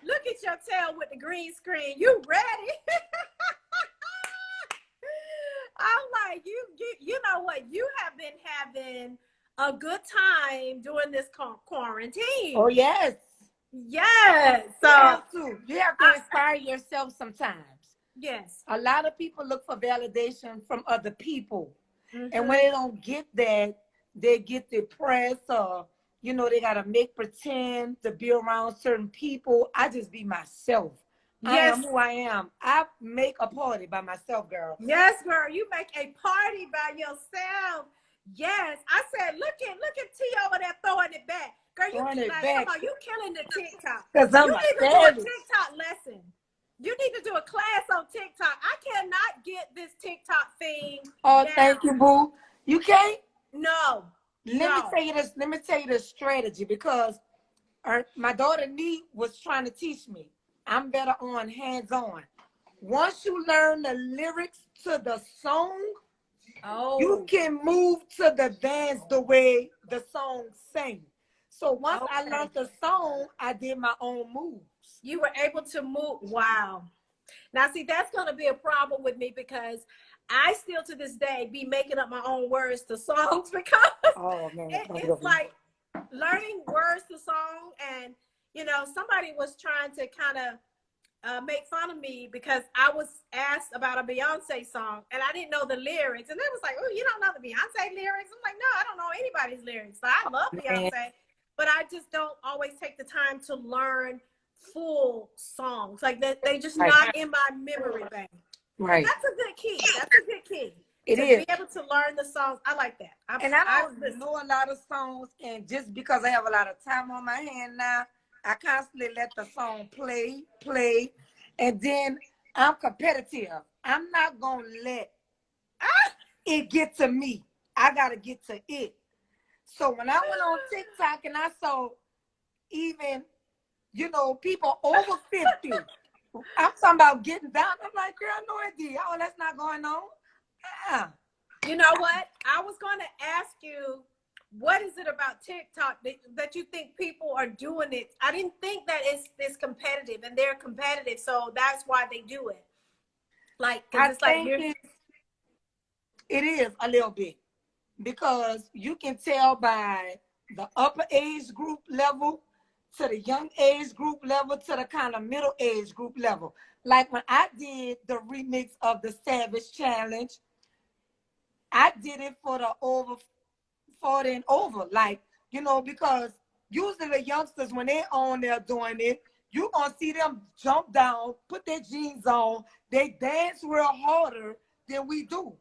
Look at your tail with the green screen. You ready? I'm like, you know what? You have been having a good time during this quarantine. Oh, yes. Yes. You So have to. You have to inspire yourself sometimes. yes. A lot of people look for validation from other people. And when Mhm. they don't get that, they get depressed or, they got to make pretend to be around certain people. I just be myself. I am Yes. who I am. I make a party by myself, girl. Yes, girl. You make a party by yourself. Yes. I said, look at T over there throwing it back. Girl, you Throwing it like come back on, you killing the TikTok. because You I'm a need to do a savage. TikTok lesson. You need to do a class on TikTok. I cannot get this TikTok thing Oh, thank you, down. boo. You can't? No. Let me No. tell you this. Let me tell you the strategy because my daughter Nee was trying to teach me. I'm better on hands-on. Once you learn the lyrics to the song, you Oh. can move to the dance the way the song sing. So once I Okay. learned the song, I did my own moves. You were able to move. Wow. Now, see, that's going to be a problem with me because I still to this day be making up my own words to songs because Oh man, it's like learning words to song. And, somebody was trying to kind of make fun of me because I was asked about a Beyonce song and I didn't know the lyrics. And they was like, oh, you don't know the Beyonce lyrics? I'm like, no, I don't know anybody's lyrics. So I love man. Beyonce, but I just don't always take the time to learn full songs. Like that, they just Right, not in my memory bank. And right. that's a good key. That's a good key. It To is. be able to learn the songs. I like that. And I don't know a lot of songs, and just because I have a lot of time on my hand now, I constantly let the song play, and then I'm competitive. I'm not gonna let it get to me. I gotta get to it. So when I went on TikTok and I saw even, people over 50, I'm talking about getting down. I'm like, girl, no idea. Oh, that's not going on. Uh-uh. You know what? I was going to ask you, what is it about TikTok that you think people are doing it? I didn't think that it's competitive, and they're competitive, so that's why they do it. Like, because I it's like think you're. it is a little bit because you can tell by the upper age group level to the young age group level to the kind of middle age group level. Like when I did the remix of the Savage Challenge, I did it for the over 40 and over. Like, because usually the youngsters, when they on there doing it, you going to see them jump down, put their jeans on, they dance real harder than we do.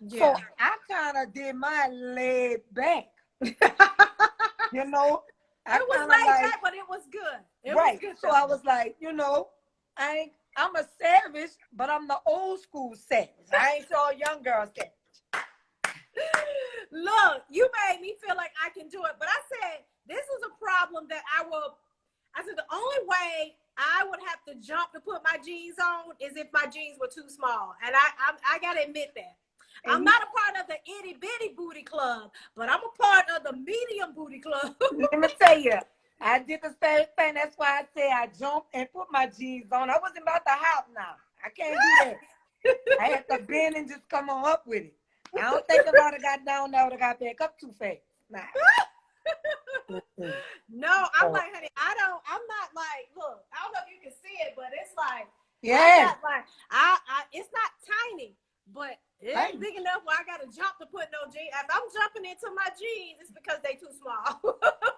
So Yeah. I kind of did my laid back, you know. I It was kind of laid like, back, but it was good. It was right. good So I though. was like, I'm a savage, but I'm the old school savage. I ain't your young girl savage. Look, you made me feel like I can do it, but I said this is a problem that I said the only way I would have to jump to put my jeans on is if my jeans were too small, and I gotta admit that. I'm And not a part of the itty bitty booty club, but I'm a part of the medium booty club. let me tell you, I did the same thing. That's why I say I jumped and put my jeans on. I wasn't about to hop now. I can't do that. I had to bend and just come on up with it. I don't think if I'd have got down there, I would have got back up too fast. Nah. No, I'm like, honey, I'm not like, look, I don't know if you can see it, but it's like, Yeah. it's not tiny, but it Right. ain't big enough where I got to jump to put no jeans. If I'm jumping into my jeans, it's because they too small.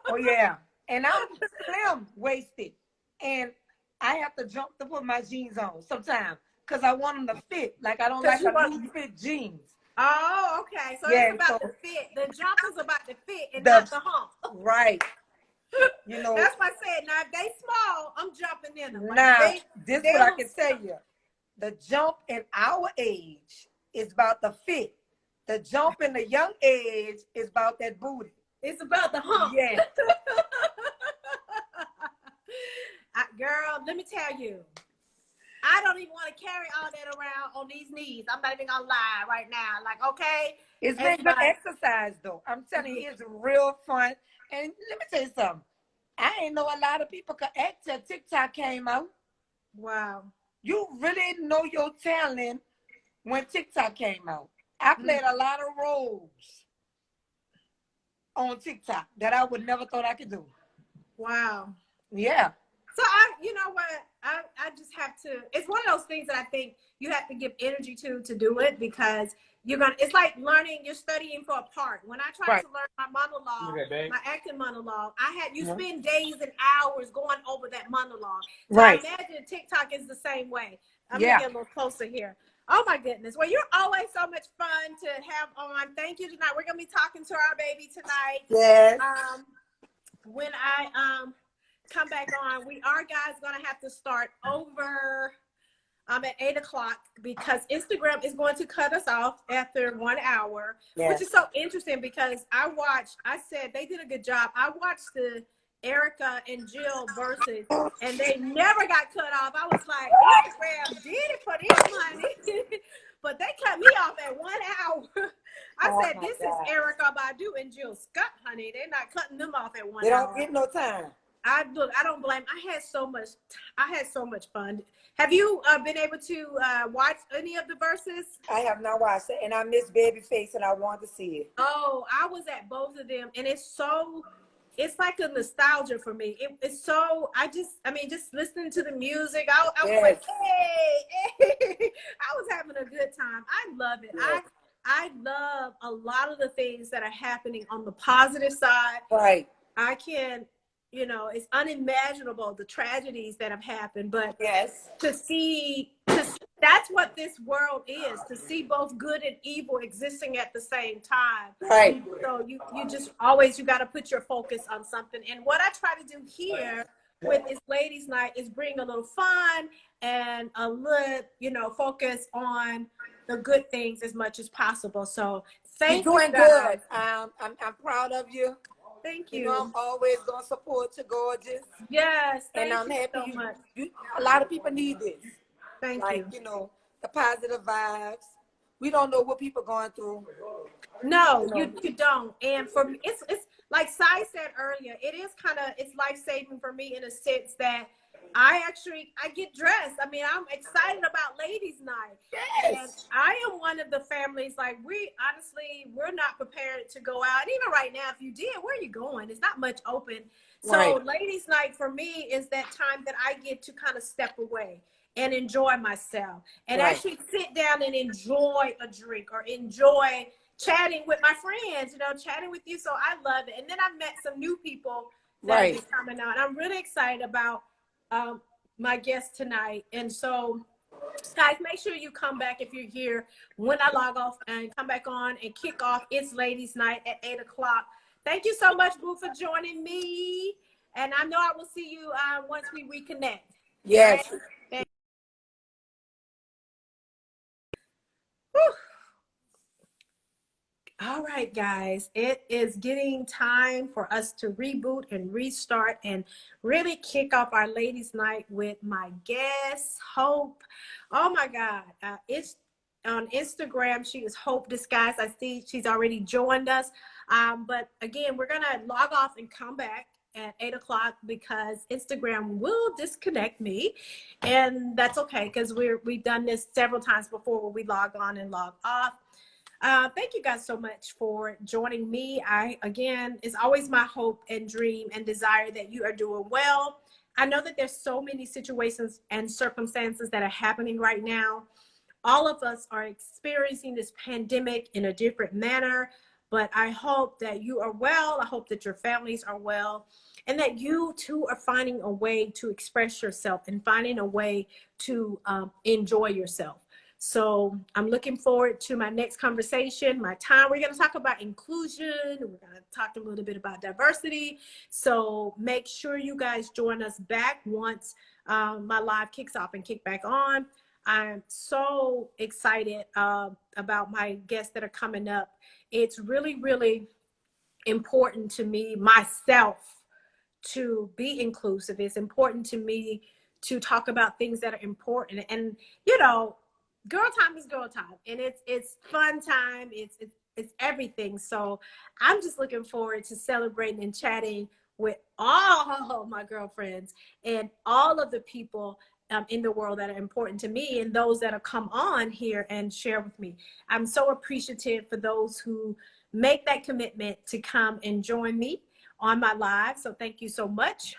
Oh yeah. And I'm slim waisted, and I have to jump to put my jeans on sometimes because I want them to fit. Like I don't 'Cause like you a want- loose fit jeans. Oh, okay. So Yeah. it's about So the fit. The jump is about the fit and the not the hump. right. That's why I said, now if they small, I'm jumping in them. Like Now this they what I look can tell you. The jump in our age is about the fit. The jump in the young age is about that booty. It's about the hump. Yeah. Girl, let me tell you, I don't even want to carry all that around on these knees. I'm not even gonna lie right now. Like, okay, It's been good exercise though. I'm telling you, it's real fun. And let me tell you something. I ain't know a lot of people could act till TikTok came out. wow. You really know your talent when TikTok came out. I played a lot of roles on TikTok that I would never thought I could do. Wow. Yeah. So you know what? I just have to. It's one of those things that I think you have to give energy to do it, because you're gonna. It's like learning. You're studying for a part. When I tried to learn my monologue, my acting monologue, I had you spend days and hours going over that monologue. So I imagine TikTok is the same way. I'm gonna get a little closer here. Oh my goodness. Well, you're always so much fun to have on. Thank you tonight. We're gonna be talking to our baby tonight. Yes. When I come back on, we are guys gonna have to start over at 8 o'clock, because Instagram is going to cut us off after 1 hour, which is so interesting, because I said they did a good job. I watched the Erica and Jill versus, and they never got cut off. I was like, Instagram did it for this money. But they cut me off at 1 hour. I said, this is Erica Badu and Jill Scott, honey. They're not cutting them off at 1 hour. They don't get no time. I don't blame. I had so much fun. Have you been able to watch any of the verses? I have not watched it, and I miss Babyface, and I want to see it. Oh, I was at both of them, and it's like a nostalgia for me. It's so, just listening to the music, I was like, hey, I was having a good time. I love it. Yes. I love a lot of the things that are happening on the positive side. Right. I can't, it's unimaginable, the tragedies that have happened, but to see, that's what this world is, to see both good and evil existing at the same time. Right. So you just always, you got to put your focus on something. And what I try to do here with this ladies' night is bring a little fun and a little, focus on the good things as much as possible. So thank you. You're doing good. I'm proud of you. Thank you. I'm always gonna support you, gorgeous. Yes, and I'm happy so much. A lot of people need this. Thank you. The positive vibes. We don't know what people going through. No, you don't. And for me, it's like Sai said earlier, it's life-saving for me in a sense that I get dressed. I mean, I'm excited about ladies' night. Yes. And I am one of the families, like, we're not prepared to go out. And even right now, if you did, where are you going? It's not much open. So ladies' night for me is that time that I get to kind of step away and enjoy myself and actually sit down and enjoy a drink or enjoy chatting with my friends, chatting with you. So I love it. And then I met some new people that are coming out. I'm really excited about my guest tonight. And so, guys, make sure you come back if you're here when I log off and come back on and kick off It's Ladies Night at 8 o'clock. Thank you so much, Boo, for joining me. And I know I will see you once we reconnect. Yes. Right? All right, guys, it is getting time for us to reboot and restart and really kick off our ladies' night with my guest, Hope. Oh my God, it's on Instagram. She is Hope Disguise. I see she's already joined us. But again, we're gonna log off and come back at 8 o'clock because Instagram will disconnect me, and that's okay because we've done this several times before where we log on and log off. Thank you guys so much for joining me. It's always my hope and dream and desire that you are doing well. I know that there's so many situations and circumstances that are happening right now. All of us are experiencing this pandemic in a different manner, but I hope that you are well. I hope that your families are well, and that you too are finding a way to express yourself and finding a way to enjoy yourself. So I'm looking forward to my next conversation, my time. We're going to talk about inclusion. We're going to talk a little bit about diversity. So make sure you guys join us back once my live kicks off and kick back on. I'm so excited about my guests that are coming up. It's really, really important to me, myself, to be inclusive. It's important to me to talk about things that are important. And, girl time is girl time, and it's fun time. It's everything. So I'm just looking forward to celebrating and chatting with all my girlfriends and all of the people in the world that are important to me and those that have come on here and share with me. I'm so appreciative for those who make that commitment to come and join me on my live. So thank you so much.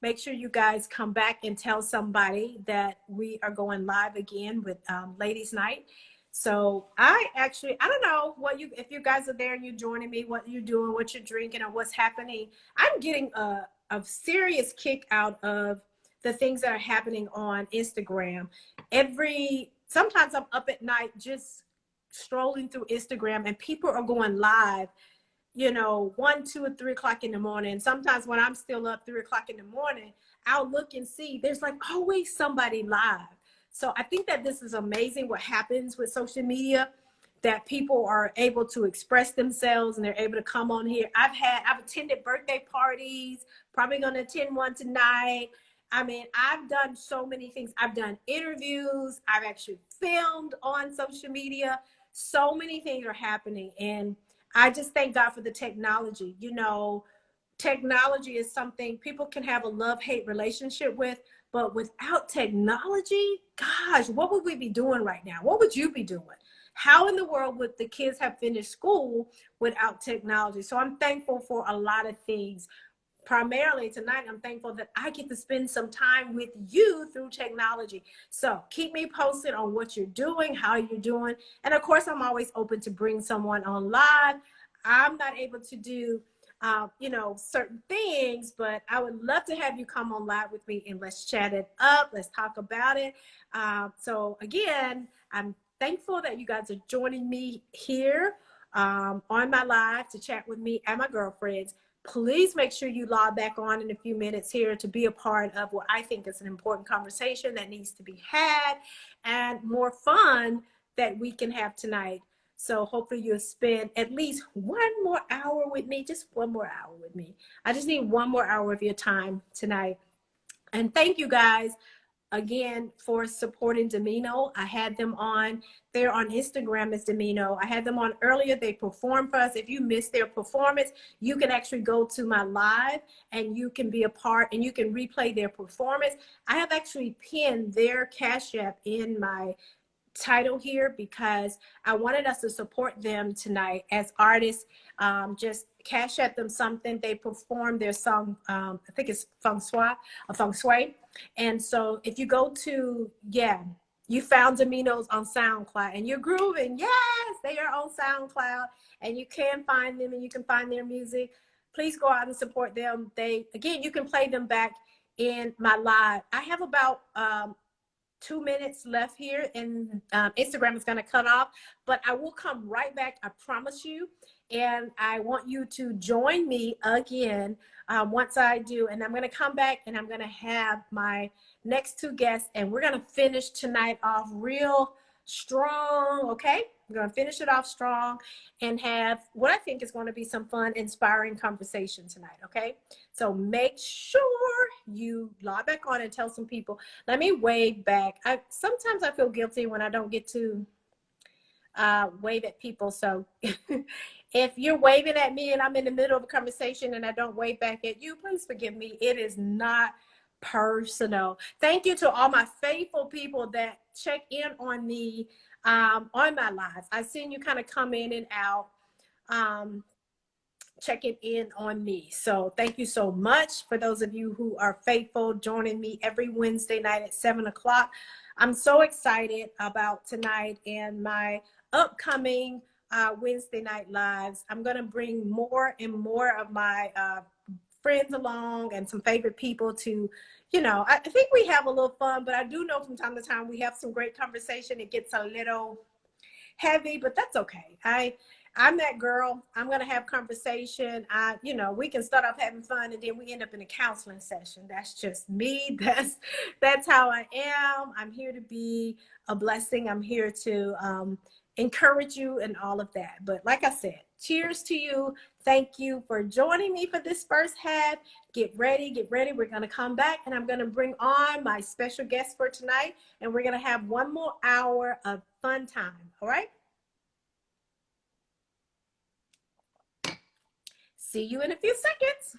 make sure you guys come back and tell somebody that we are going live again with Ladies Night. So I don't know if you guys are there and you're joining me, what you're doing, what you're drinking, or what's happening. I'm getting a serious kick out of the things that are happening on Instagram. Sometimes I'm up at night just strolling through Instagram and people are going live, 1, 2, or 3 o'clock in the morning. Sometimes when I'm still up 3 o'clock in the morning, I'll look and see there's like always somebody live. So I think that this is amazing what happens with social media, that people are able to express themselves and they're able to come on here. I've attended birthday parties, probably going to attend one tonight. I mean, I've done so many things. I've done interviews. I've actually filmed on social media. So many things are happening. And I just thank God for the technology. Technology is something people can have a love-hate relationship with, but without technology, gosh, what would we be doing right now? What would you be doing? How in the world would the kids have finished school without technology? So I'm thankful for a lot of things. Primarily tonight, I'm thankful that I get to spend some time with you through technology. So keep me posted on what you're doing, how you're doing. And of course, I'm always open to bring someone on live. I'm not able to do certain things, but I would love to have you come on live with me and let's chat it up. Let's talk about it. So again, I'm thankful that you guys are joining me here on my live to chat with me and my girlfriends. Please make sure you log back on in a few minutes here to be a part of what I think is an important conversation that needs to be had and more fun that we can have tonight. So hopefully you'll spend at least 1 more hour with me, just 1 more hour with me. I just need 1 more hour of your time tonight. And thank you guys again for supporting Demino. I had them on. They're on Instagram as Demino. I had them on earlier. They performed for us. If you missed their performance, you can actually go to my live and you can be a part and you can replay their performance. I have actually pinned their Cash App in my title here because I wanted us to support them tonight as artists. Just cash at them something. They performed their song, I think it's Feng Shui. And so if you go to, you found Demino's on SoundCloud and you're grooving. Yes, they are on SoundCloud and you can find them and you can find their music. Please go out and support them. You can play them back in my live. I have about 2 minutes left here and Instagram is going to cut off, but I will come right back. I promise you. And I want you to join me again once I do. And I'm going to come back and I'm going to have my next 2 guests and we're going to finish tonight off real strong. Okay. We're going to finish it off strong and have what I think is going to be some fun, inspiring conversation tonight. Okay. So make sure you log back on and tell some people. Let me wave back. Sometimes I feel guilty when I don't get to wave at people. So if you're waving at me and I'm in the middle of a conversation and I don't wave back at you, please forgive me. It is not personal. Thank you to all my faithful people that check in on me on my lives. I've seen you kind of come in and out. Checking in on me. So thank you so much for those of you who are faithful, joining me every Wednesday night at 7 o'clock. I'm so excited about tonight and my upcoming Wednesday night lives. I'm going to bring more and more of my friends along and some favorite people to, I think we have a little fun, but I do know from time to time we have some great conversation. It gets a little heavy, but that's okay. I'm that girl. I'm going to have conversation. We can start off having fun and then we end up in a counseling session. That's just me. That's how I am. I'm here to be a blessing. I'm here to encourage you and all of that. But like I said, cheers to you. Thank you for joining me for this first half. Get ready. We're going to come back and I'm going to bring on my special guest for tonight. And we're going to have 1 more hour of fun time. All right. See you in a few seconds.